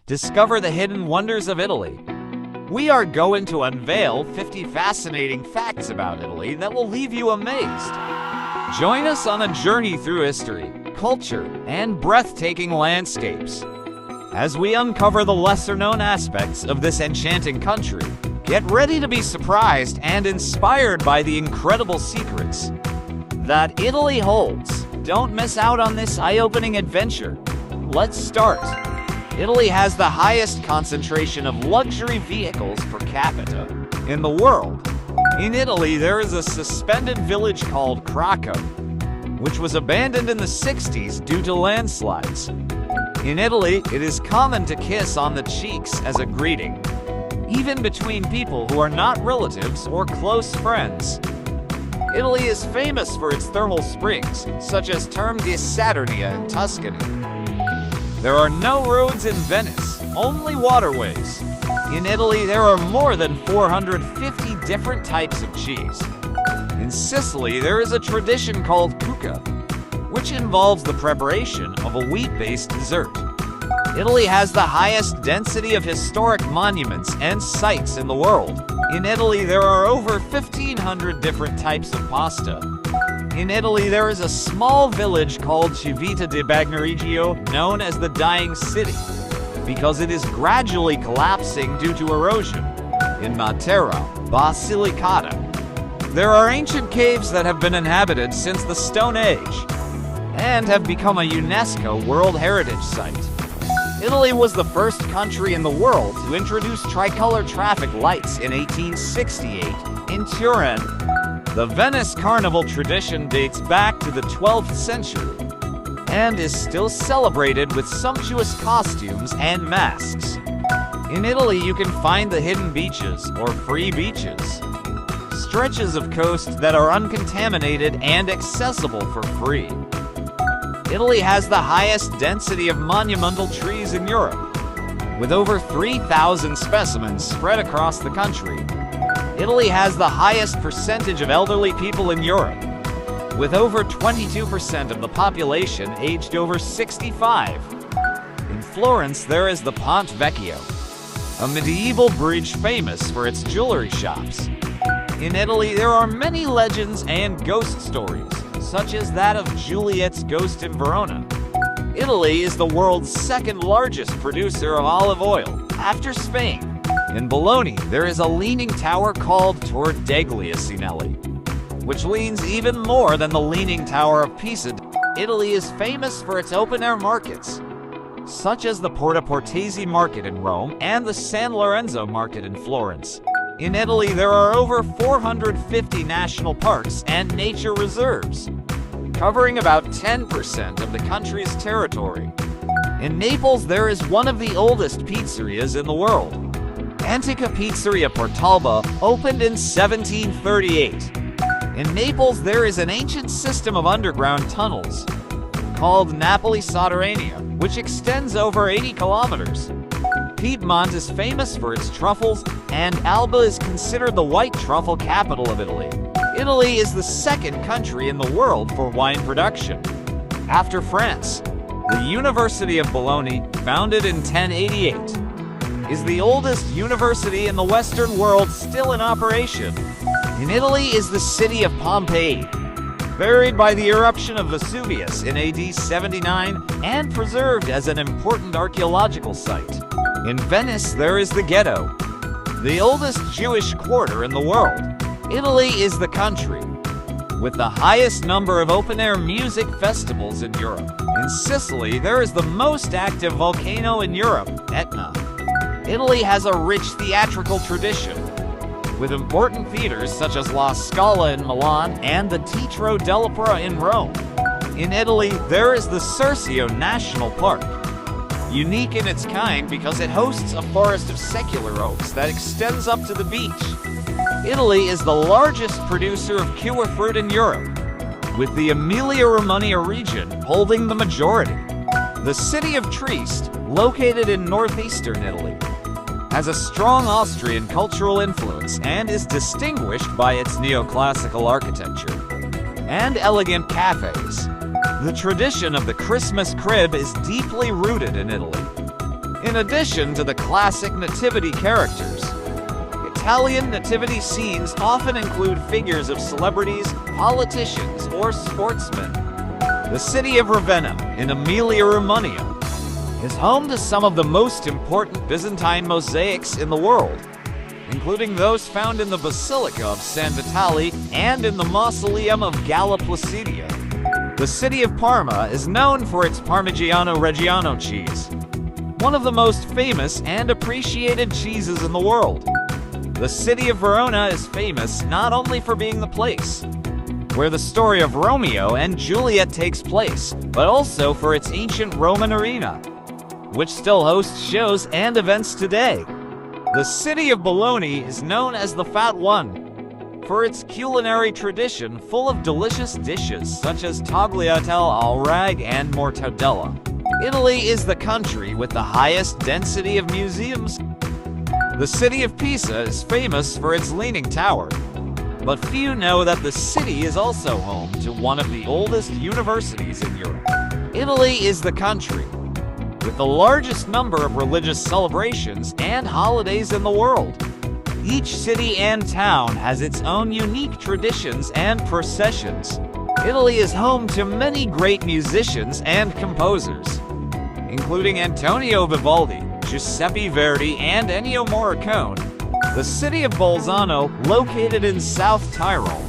Discover the hidden wonders of Italy. We are going to unveil 50 fascinating facts about Italy that will leave you amazed. Join us on a journey through history, culture, and breathtaking landscapes. As we uncover the lesser-known aspects of this enchanting country, get ready to be surprised and inspired by the incredible secrets that Italy holds. Don't miss out on this eye-opening adventure. Let's start. Italy has the highest concentration of luxury vehicles per capita in the world. In Italy, there is a suspended village called Krakow, which was abandoned in the 60s due to landslides. In Italy, it is common to kiss on the cheeks as a greeting, even between people who are not relatives or close friends. Italy is famous for its thermal springs, such as Terme di Saturnia in Tuscany. There are no roads in Venice, only waterways. In Italy, there are more than 450 different types of cheese. In Sicily, there is a tradition called cucca, which involves the preparation of a wheat-based dessert. Italy has the highest density of historic monuments and sites in the world. In Italy, there are over 1,500 different types of pasta. In Italy, there is a small village called Civita di Bagneregio, known as the Dying City, because it is gradually collapsing due to erosion. In Matera, Basilicata, there are ancient caves that have been inhabited since the Stone Age and have become a UNESCO World Heritage Site. Italy was the first country in the world to introduce tricolor traffic lights in 1868 in Turin. The Venice Carnival tradition dates back to the 12th century and is still celebrated with sumptuous costumes and masks. In Italy, you can find the hidden beaches, or free beaches, stretches of coast that are uncontaminated and accessible for free. Italy has the highest density of monumental trees in Europe, with over 3,000 specimens spread across the country. Italy has the highest percentage of elderly people in Europe, with over 22% of the population aged over 65. In Florence, there is the Ponte Vecchio, a medieval bridge famous for its jewelry shops. In Italy, there are many legends and ghost stories, such as that of Juliet's ghost in Verona. Italy is the world's second largest producer of olive oil, after Spain. In Bologna, there is a leaning tower called Torre degli Asinelli, which leans even more than the Leaning Tower of Pisa. Italy is famous for its open-air markets, such as the Porta Portese Market in Rome and the San Lorenzo Market in Florence. In Italy, there are over 450 national parks and nature reserves, covering about 10% of the country's territory. In Naples, there is one of the oldest pizzerias in the world. Antica Pizzeria Portalba opened in 1738. In Naples, there is an ancient system of underground tunnels called Napoli Sotterranea, which extends over 80 kilometers. Piedmont is famous for its truffles, and Alba is considered the white truffle capital of Italy. Italy is the second country in the world for wine production, after France. The University of Bologna, founded in 1088, is the oldest university in the Western world still in operation. In Italy is the city of Pompeii, buried by the eruption of Vesuvius in AD 79 and preserved as an important archaeological site. In Venice, there is the Ghetto, the oldest Jewish quarter in the world. Italy is the country with the highest number of open-air music festivals in Europe. In Sicily, there is the most active volcano in Europe, Etna. Italy has a rich theatrical tradition, with important theaters such as La Scala in Milan and the Teatro dell'Opera in Rome. In Italy, there is the Cercio National Park, unique in its kind because it hosts a forest of secular oaks that extends up to the beach. Italy is the largest producer of kiwi fruit in Europe, with the Emilia-Romagna region holding the majority. The city of Trieste, located in northeastern Italy, has a strong Austrian cultural influence and is distinguished by its neoclassical architecture and elegant cafes. The tradition of the Christmas crib is deeply rooted in Italy. In addition to the classic nativity characters, Italian nativity scenes often include figures of celebrities, politicians, or sportsmen. The city of Ravenna, in Emilia-Romagna, is home to some of the most important Byzantine mosaics in the world, including those found in the Basilica of San Vitale and in the Mausoleum of Galla Placidia. The city of Parma is known for its Parmigiano Reggiano cheese, one of the most famous and appreciated cheeses in the world. The city of Verona is famous not only for being the place where the story of Romeo and Juliet takes place, but also for its ancient Roman arena, which still hosts shows and events today. The city of Bologna is known as the Fat One for its culinary tradition full of delicious dishes such as tagliatelle al rag and mortadella. Italy is the country with the highest density of museums. The city of Pisa is famous for its Leaning Tower, but few know that the city is also home to one of the oldest universities in Europe. Italy is the country with the largest number of religious celebrations and holidays in the world. Each city and town has its own unique traditions and processions. Italy is home to many great musicians and composers, including Antonio Vivaldi, Giuseppe Verdi, and Ennio Morricone. The city of Bolzano, located in South Tyrol,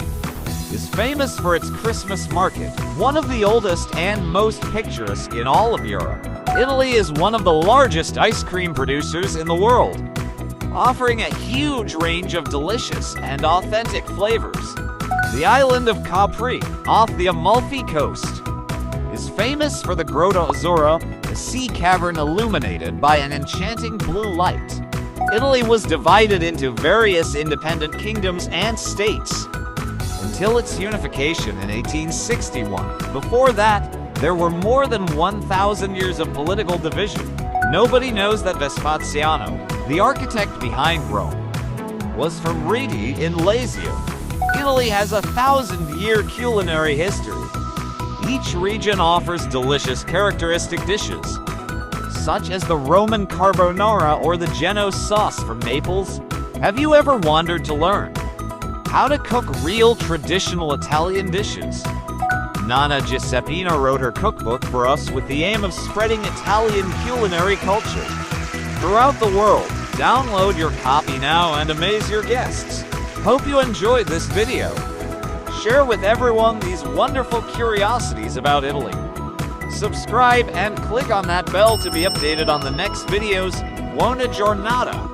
is famous for its Christmas market, one of the oldest and most picturesque in all of Europe. Italy is one of the largest ice cream producers in the world, offering a huge range of delicious and authentic flavors. The island of Capri, off the Amalfi Coast, is famous for the Grotta Azzurra, a sea cavern illuminated by an enchanting blue light. Italy was divided into various independent kingdoms and states until its unification in 1861. Before that, there were more than 1,000 years of political division. Nobody knows that Vespasiano, the architect behind Rome, was from Rieti in Lazio. Italy has a 1,000-year culinary history. Each region offers delicious characteristic dishes, such as the Roman carbonara or the Genoese sauce from Naples. Have you ever wandered to learn how to cook real traditional Italian dishes? Nonna Giuseppina wrote her cookbook for us with the aim of spreading Italian culinary culture throughout the world. Download your copy now and amaze your guests. Hope you enjoyed this video. Share with everyone these wonderful curiosities about Italy. Subscribe and click on that bell to be updated on the next videos. Buona giornata!